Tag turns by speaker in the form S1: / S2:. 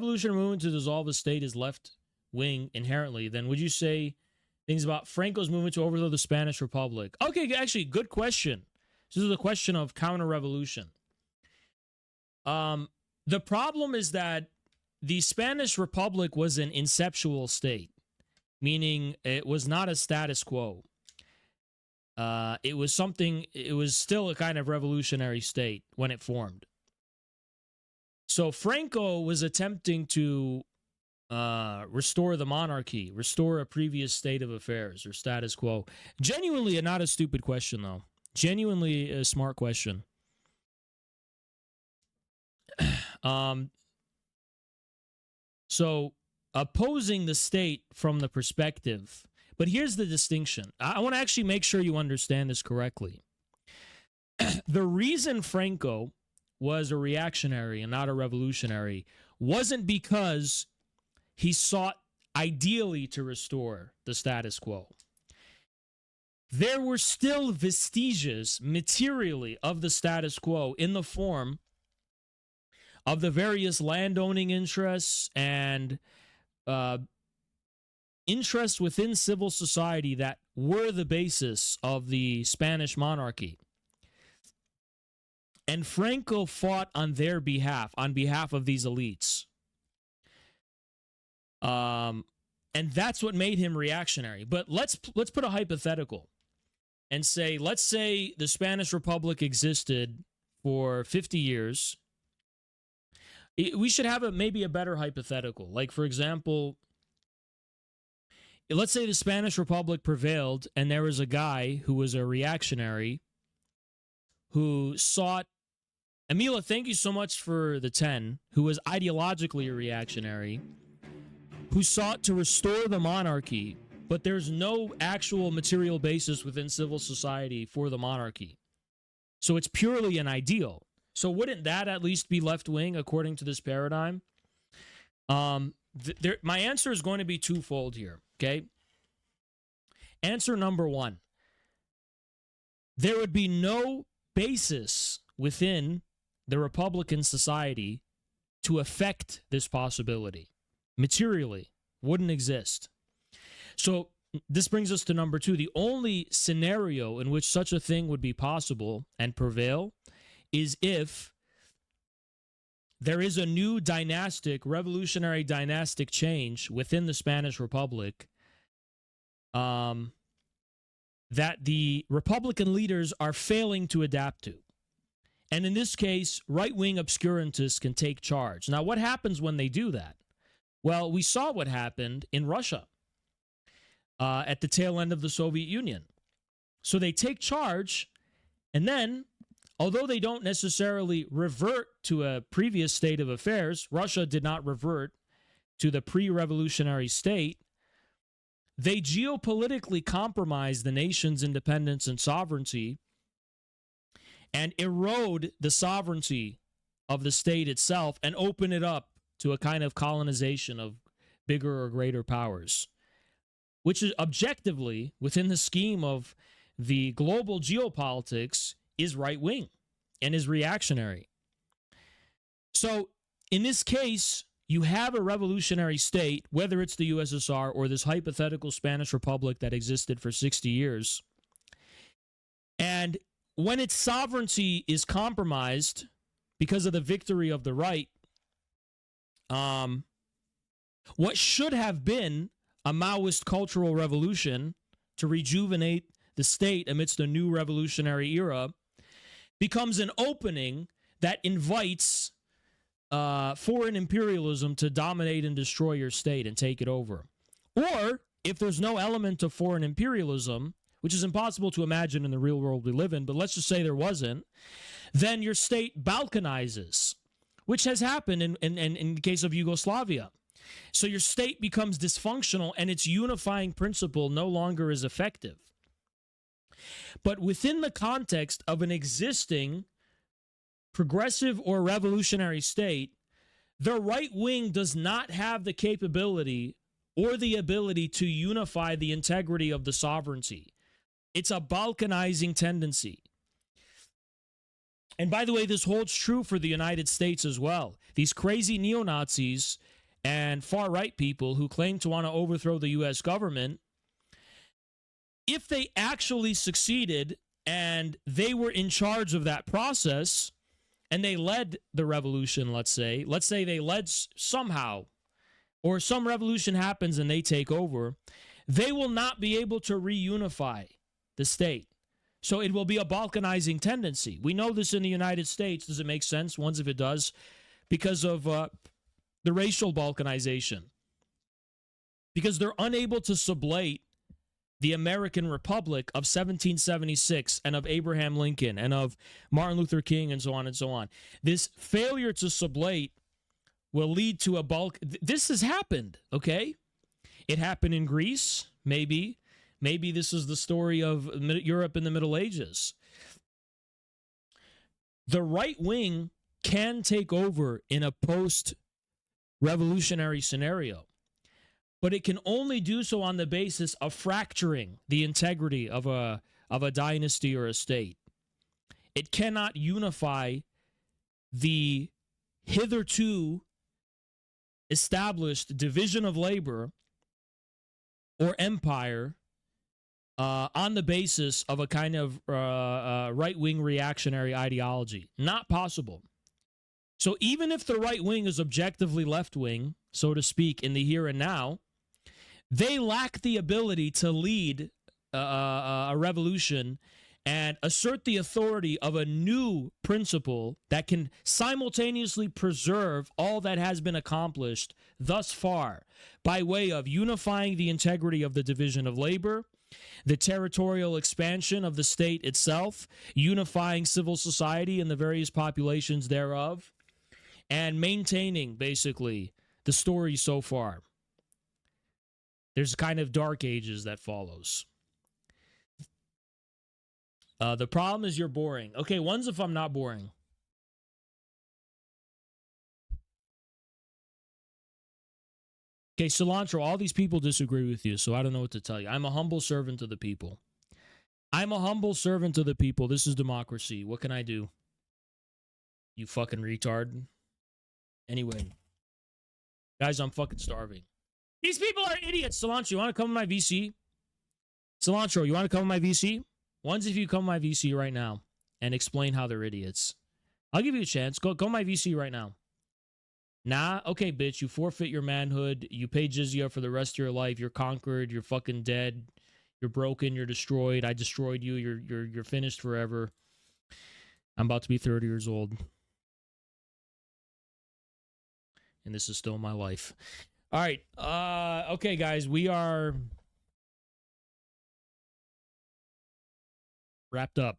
S1: revolutionary movement to dissolve the state is left wing inherently, then would you say things about Franco's movement to overthrow the Spanish Republic? Okay, actually, good question. This is a question of counter-revolution. The problem is that the Spanish Republic was an inceptual state, meaning it was not a status quo. It was still a kind of revolutionary state when it formed. So Franco was attempting to restore the monarchy, restore a previous state of affairs or status quo. Genuinely, not a stupid question, though. Genuinely a smart question. So opposing the state from the perspective, but here's the distinction. I want to actually make sure you understand this correctly. The reason Franco was a reactionary and not a revolutionary wasn't because he sought ideally to restore the status quo. There were still vestiges materially of the status quo in the form of the various landowning interests and interests within civil society that were the basis of the Spanish monarchy. And Franco fought on their behalf, on behalf of these elites. And that's what made him reactionary. But let's put a hypothetical and say, let's say the Spanish Republic existed for 50 years. We should have maybe a better hypothetical. Like, for example, let's say the Spanish Republic prevailed and there was a guy who was a reactionary who sought, Emila, thank you so much for the 10, who was ideologically a reactionary, who sought to restore the monarchy, but there's no actual material basis within civil society for the monarchy. So it's purely an ideal. So wouldn't that at least be left-wing according to this paradigm? My answer is going to be twofold here, okay? Answer number one, there would be no basis within the Republican society to affect this possibility. Materially, wouldn't exist. So this brings us to number two. The only scenario in which such a thing would be possible and prevail is if there is a new revolutionary dynastic change within the Spanish Republic that the Republican leaders are failing to adapt to. And in this case, right-wing obscurantists can take charge. Now, what happens when they do that? Well, we saw what happened in Russia at the tail end of the Soviet Union. So they take charge, and then, although they don't necessarily revert to a previous state of affairs, Russia did not revert to the pre-revolutionary state, they geopolitically compromise the nation's independence and sovereignty and erode the sovereignty of the state itself and open it up to a kind of colonization of bigger or greater powers, which is objectively, within the scheme of the global geopolitics, is right-wing and is reactionary. So in this case, you have a revolutionary state, whether it's the USSR or this hypothetical Spanish Republic that existed for 60 years. And when its sovereignty is compromised because of the victory of the right, what should have been a Maoist cultural revolution to rejuvenate the state amidst a new revolutionary era becomes an opening that invites foreign imperialism to dominate and destroy your state and take it over. Or, if there's no element of foreign imperialism, which is impossible to imagine in the real world we live in, but let's just say there wasn't, then your state balkanizes, which has happened in the case of Yugoslavia. So your state becomes dysfunctional and its unifying principle no longer is effective. But within the context of an existing progressive or revolutionary state, the right wing does not have the capability or the ability to unify the integrity of the sovereignty. It's a balkanizing tendency. And by the way, this holds true for the United States as well. These crazy neo-Nazis and far-right people who claim to want to overthrow the U.S. government, if they actually succeeded and they were in charge of that process and they led the revolution, let's say they led somehow, or some revolution happens and they take over, they will not be able to reunify the state. So it will be a balkanizing tendency. We know this in the United States. Does it make sense? Once if it does, because of the racial balkanization. Because they're unable to sublate the American Republic of 1776 and of Abraham Lincoln and of Martin Luther King and so on and so on. This failure to sublate will lead to a bulk. This has happened, okay? It happened in Greece, maybe. Maybe this is the story of Europe in the Middle Ages. The right wing can take over in a post-revolutionary scenario, but it can only do so on the basis of fracturing the integrity of a dynasty or a state. It cannot unify the hitherto established division of labor or empire on the basis of a kind of right-wing reactionary ideology. Not possible. So even if the right wing is objectively left-wing, so to speak, in the here and now, they lack the ability to lead a revolution and assert the authority of a new principle that can simultaneously preserve all that has been accomplished thus far by way of unifying the integrity of the division of labor, the territorial expansion of the state itself, unifying civil society and the various populations thereof, and maintaining, basically, the story so far. There's kind of dark ages that follows. The problem is you're boring. Okay, one's if I'm not boring. Okay, Cilantro, all these people disagree with you, so I don't know what to tell you. I'm a humble servant of the people. I'm a humble servant of the people. This is democracy. What can I do? You fucking retard. Anyway. Guys, I'm fucking starving. These people are idiots. Cilantro, you want to come to my VC? Cilantro, you want to come to my VC? One's if you come to my VC right now and explain how they're idiots. I'll give you a chance. Go to my VC right now. Nah? Okay, bitch. You forfeit your manhood. You pay jizya for the rest of your life. You're conquered. You're fucking dead. You're broken. You're destroyed. I destroyed you. You're finished forever. I'm about to be 30 years old. And this is still my life. All right. Okay, guys. We are wrapped up.